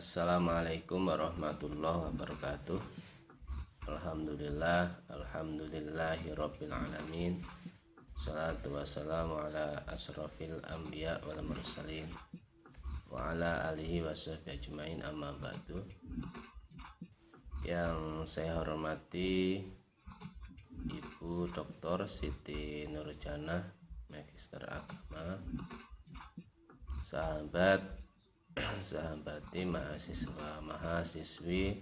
Assalamualaikum warahmatullahi wabarakatuh. Alhamdulillahirabbil alamin. Salatu wassalamu ala asrofil anbiya wal mursalin wa ala alihi wasahbihi ajmain, amma ba'du. Yang saya hormati Ibu Dr. Siti Nurjanah, Magister Agama, sahabati mahasiswi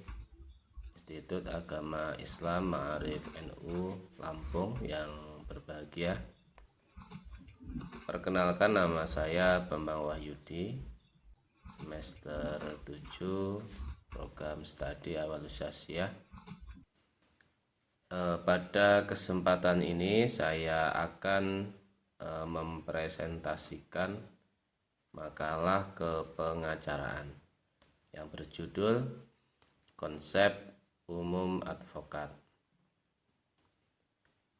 Institut Agama Islam Ma'arif NU Lampung yang berbahagia. Perkenalkan, nama saya Bambang Wahyudi, semester 7 program studi Awalusyasiyah. Pada kesempatan ini saya akan mempresentasikan makalah kepengacaraan yang berjudul Konsep Umum Advokat.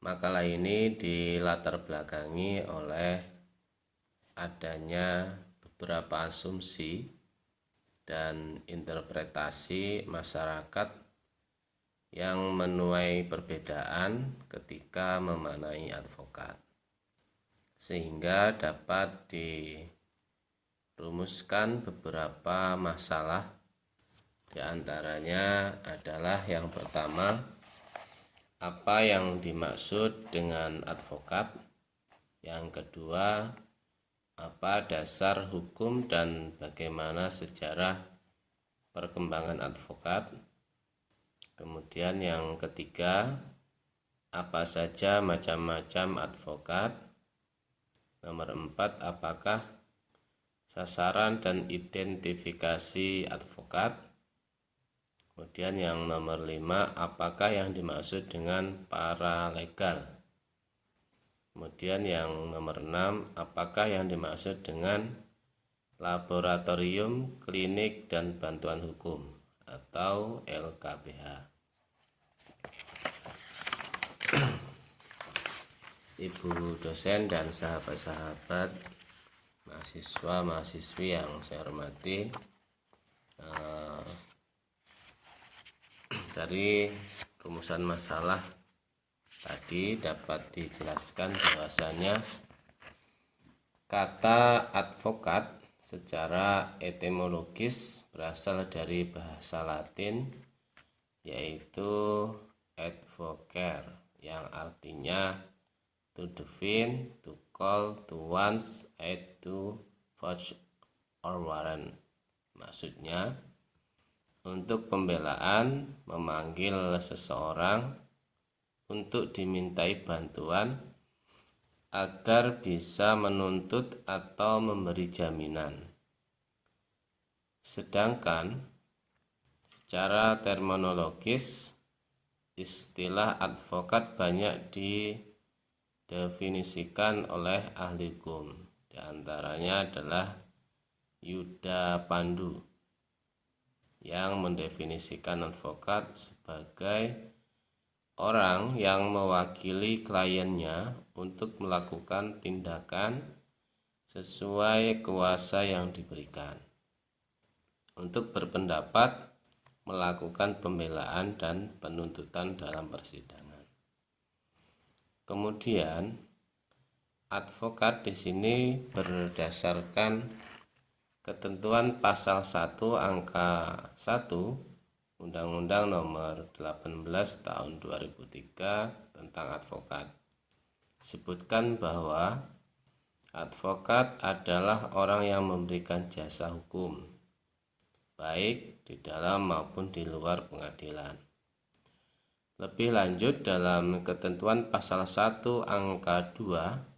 Makalah ini dilatar belakangi oleh adanya beberapa asumsi dan interpretasi masyarakat yang menuai perbedaan ketika memaknai advokat, sehingga dapat dirumuskan beberapa masalah. Di antaranya adalah yang pertama, apa yang dimaksud dengan advokat? Yang kedua, apa dasar hukum dan bagaimana sejarah perkembangan advokat? Kemudian yang ketiga, apa saja macam-macam advokat? Nomor 4, apakah sasaran dan identifikasi advokat? Kemudian yang nomor 5, apakah yang dimaksud dengan paralegal? Kemudian yang nomor 6, apakah yang dimaksud dengan laboratorium klinik dan bantuan hukum atau LKBH? Ibu dosen dan sahabat-sahabat mahasiswa-mahasiswi yang saya hormati, dari rumusan masalah tadi dapat dijelaskan bahwasanya kata advokat secara etimologis berasal dari bahasa Latin, yaitu advocare, yang artinya to defend, to call, to want, aid, to vouch or warrant. Maksudnya untuk pembelaan, memanggil seseorang untuk dimintai bantuan agar bisa menuntut atau memberi jaminan. Sedangkan secara terminologis, istilah advokat banyak didefinisikan oleh ahli hukum. Di antaranya adalah Yuda Pandu, yang mendefinisikan advokat sebagai orang yang mewakili kliennya untuk melakukan tindakan sesuai kuasa yang diberikan, untuk berpendapat, melakukan pembelaan dan penuntutan dalam persidangan. Kemudian advokat di sini berdasarkan ketentuan pasal 1 angka 1 Undang-Undang Nomor 18 Tahun 2003 tentang advokat. Sebutkan bahwa advokat adalah orang yang memberikan jasa hukum, baik di dalam maupun di luar pengadilan. Lebih lanjut, dalam ketentuan pasal 1 angka 2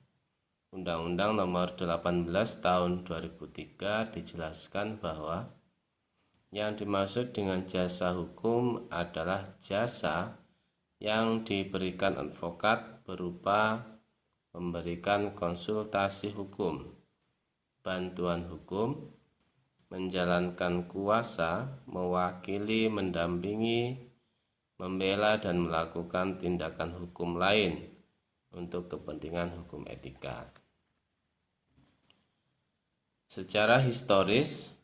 Undang-Undang Nomor 18 Tahun 2003 dijelaskan bahwa yang dimaksud dengan jasa hukum adalah jasa yang diberikan advokat berupa memberikan konsultasi hukum, bantuan hukum, menjalankan kuasa, mewakili, mendampingi, membela, dan melakukan tindakan hukum lain untuk kepentingan hukum etika. Secara historis,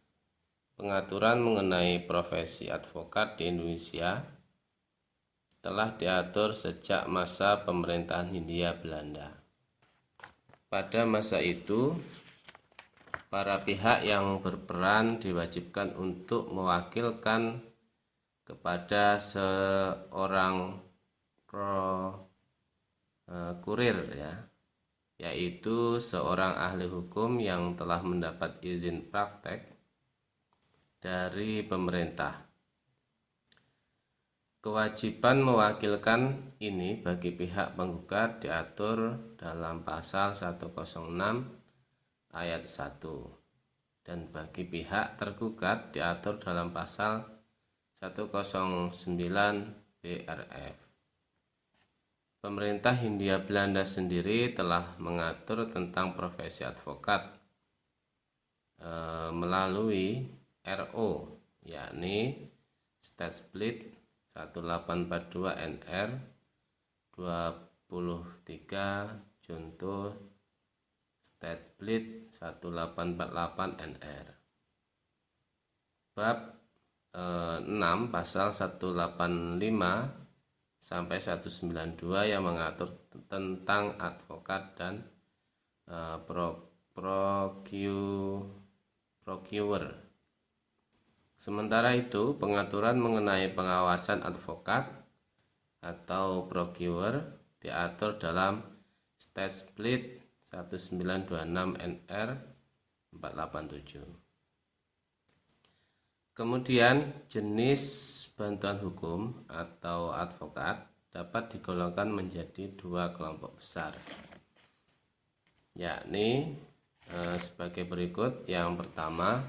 pengaturan mengenai profesi advokat di Indonesia telah diatur sejak masa pemerintahan Hindia Belanda. Pada masa itu, para pihak yang berperan diwajibkan untuk mewakilkan kepada seorang kurir, yaitu seorang ahli hukum yang telah mendapat izin praktek dari pemerintah. Kewajiban mewakilkan ini bagi pihak penggugat diatur dalam pasal 106 ayat 1 dan bagi pihak tergugat diatur dalam pasal 109 BRF. Pemerintah Hindia Belanda sendiri telah mengatur tentang profesi advokat melalui RO, yakni State Split 1842 NR 23 Junto State Split 1848 NR. Bab 6 pasal 185 sampai 192 yang mengatur tentang advokat dan procurer. Sementara itu, pengaturan mengenai pengawasan advokat atau procurer diatur dalam State Split 1926 NR 487. Kemudian, jenis bantuan hukum atau advokat dapat digolongkan menjadi dua kelompok besar, yakni sebagai berikut. Yang pertama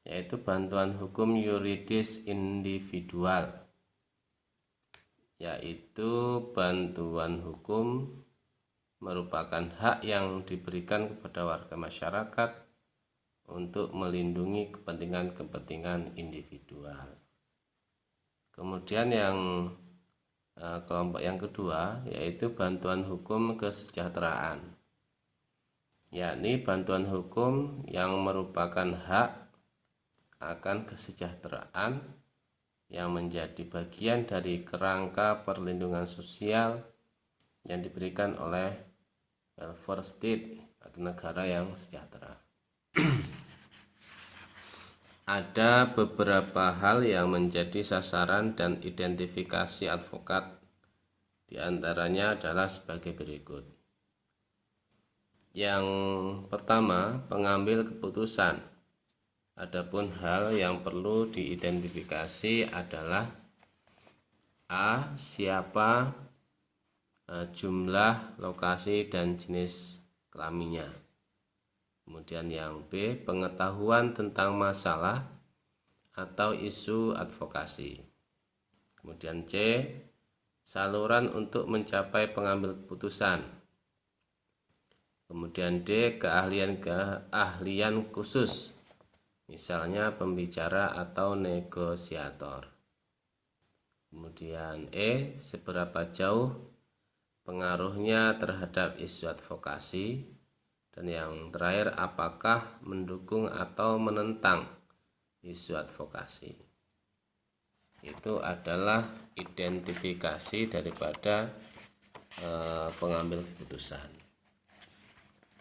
yaitu bantuan hukum yuridis individual, yaitu bantuan hukum merupakan hak yang diberikan kepada warga masyarakat untuk melindungi kepentingan individual. Kemudian yang kelompok yang kedua yaitu bantuan hukum kesejahteraan, yakni bantuan hukum yang merupakan hak akan kesejahteraan yang menjadi bagian dari kerangka perlindungan sosial yang diberikan oleh welfare state atau negara yang sejahtera. Ada beberapa hal yang menjadi sasaran dan identifikasi advokat, diantaranya adalah sebagai berikut. Yang pertama, pengambil keputusan. Adapun hal yang perlu diidentifikasi adalah A. Siapa, jumlah, lokasi, dan jenis kelaminnya. Kemudian yang B. Pengetahuan tentang masalah atau isu advokasi. Kemudian C. Saluran untuk mencapai pengambil keputusan. Kemudian D. Keahlian khusus, misalnya pembicara atau negosiator. Kemudian E. Seberapa jauh pengaruhnya terhadap isu advokasi. Dan yang terakhir, apakah mendukung atau menentang isu advokasi. Itu adalah identifikasi daripada pengambil keputusan.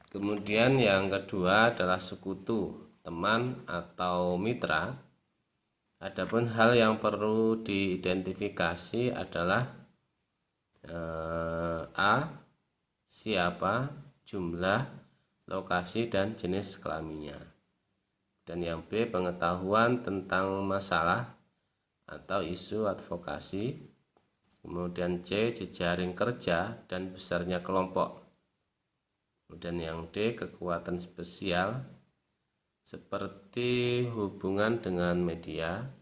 Kemudian yang kedua adalah sekutu, teman atau mitra. Adapun hal yang perlu diidentifikasi adalah A. Siapa, jumlah, lokasi, dan jenis kelaminnya. Dan yang B. Pengetahuan tentang masalah atau isu advokasi. Kemudian C. Jejaring kerja dan besarnya kelompok. Kemudian yang D. Kekuatan spesial seperti hubungan dengan media,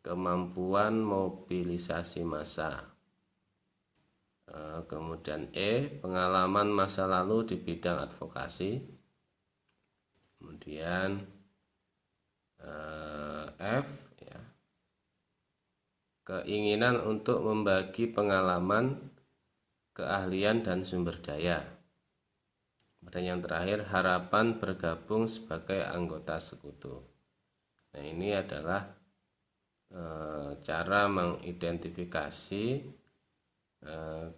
kemampuan mobilisasi massa. Kemudian E. Pengalaman masa lalu di bidang advokasi. Kemudian F. Keinginan untuk membagi pengalaman, keahlian, dan sumber daya. Dan yang terakhir, harapan bergabung sebagai anggota sekutu. Nah, ini adalah cara mengidentifikasi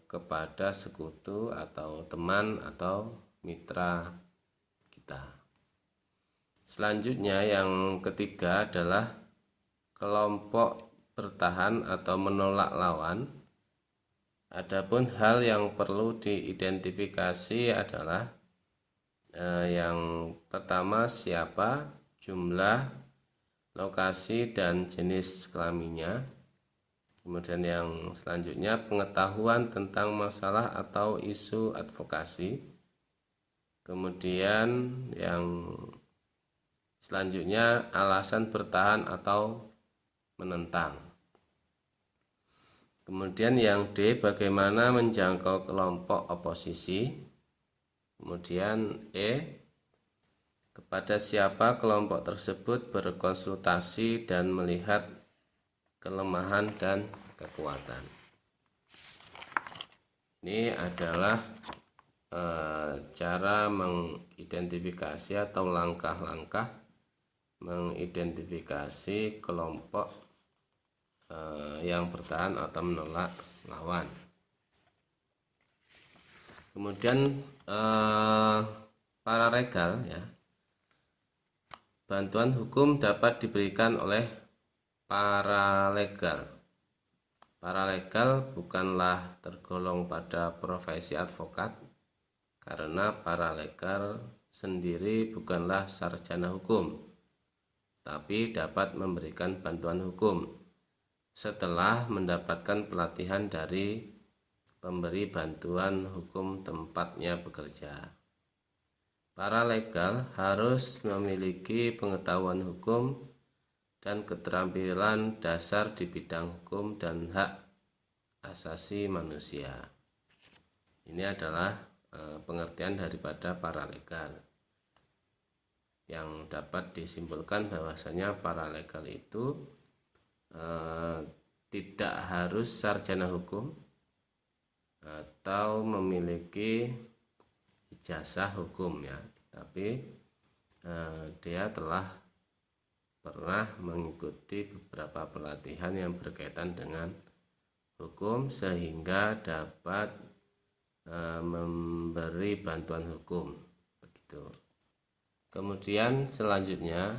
kepada sekutu atau teman atau mitra kita. Selanjutnya yang ketiga adalah kelompok bertahan atau menolak lawan. Adapun hal yang perlu diidentifikasi adalah yang pertama siapa, jumlah, lokasi, dan jenis kelaminnya. Kemudian yang selanjutnya pengetahuan tentang masalah atau isu advokasi. Kemudian yang selanjutnya alasan bertahan atau menentang. Kemudian yang D, bagaimana menjangkau kelompok oposisi. Kemudian E, kepada siapa kelompok tersebut berkonsultasi dan melihat kelemahan dan kekuatan. Ini adalah cara mengidentifikasi atau langkah-langkah mengidentifikasi kelompok yang bertahan atau menolak lawan. Kemudian paralegal, ya, bantuan hukum dapat diberikan oleh paralegal. Paralegal bukanlah tergolong pada profesi advokat karena paralegal sendiri bukanlah sarjana hukum, tapi dapat memberikan bantuan hukum setelah mendapatkan pelatihan dari pemberi bantuan hukum tempatnya bekerja. Paralegal harus memiliki pengetahuan hukum dan keterampilan dasar di bidang hukum dan hak asasi manusia. Ini adalah pengertian daripada paralegal, yang dapat disimpulkan bahwasanya paralegal itu tidak harus sarjana hukum atau memiliki ijazah hukum, ya, tapi dia telah pernah mengikuti beberapa pelatihan yang berkaitan dengan hukum sehingga dapat memberi bantuan hukum, begitu. Kemudian selanjutnya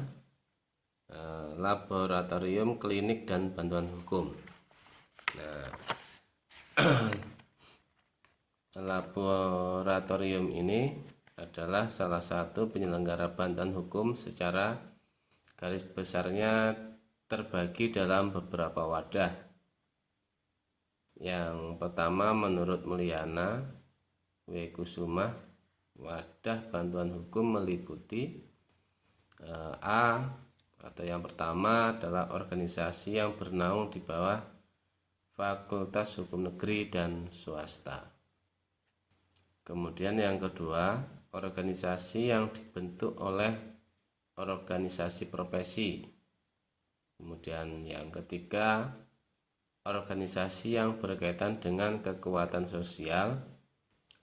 laboratorium klinik dan bantuan hukum. Nah, laboratorium ini adalah salah satu penyelenggara bantuan hukum. Secara garis besarnya terbagi dalam beberapa wadah. Yang pertama, menurut Mulyana W. Kusumah, wadah bantuan hukum meliputi A, atau yang pertama adalah organisasi yang bernaung di bawah Fakultas Hukum Negeri dan Swasta. Kemudian yang kedua, organisasi yang dibentuk oleh organisasi profesi. Kemudian yang ketiga, organisasi yang berkaitan dengan kekuatan sosial,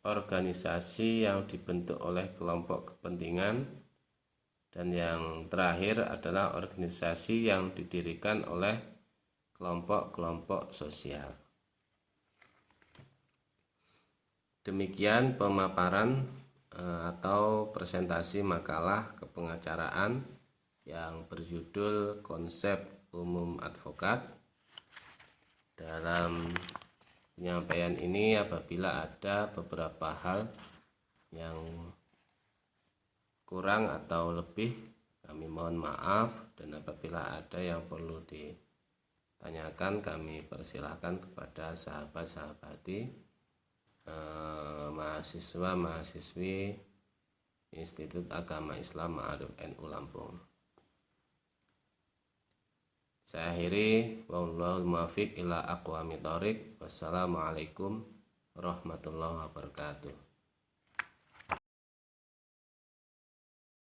organisasi yang dibentuk oleh kelompok kepentingan, dan yang terakhir adalah organisasi yang didirikan oleh kelompok-kelompok sosial. Demikian pemaparan atau presentasi makalah kepengacaraan yang berjudul Konsep Umum Advokat. Dalam penyampaian ini, apabila ada beberapa hal yang kurang atau lebih, kami mohon maaf, dan apabila ada yang perlu ditanyakan, kami persilahkan kepada sahabat-sahabati mahasiswa-mahasiswi Institut Agama Islam Ma'arif NU Lampung. Saya akhiri, wallahul muwaffiq ila aqwamit thoriq. Wassalamualaikum warahmatullahi wabarakatuh.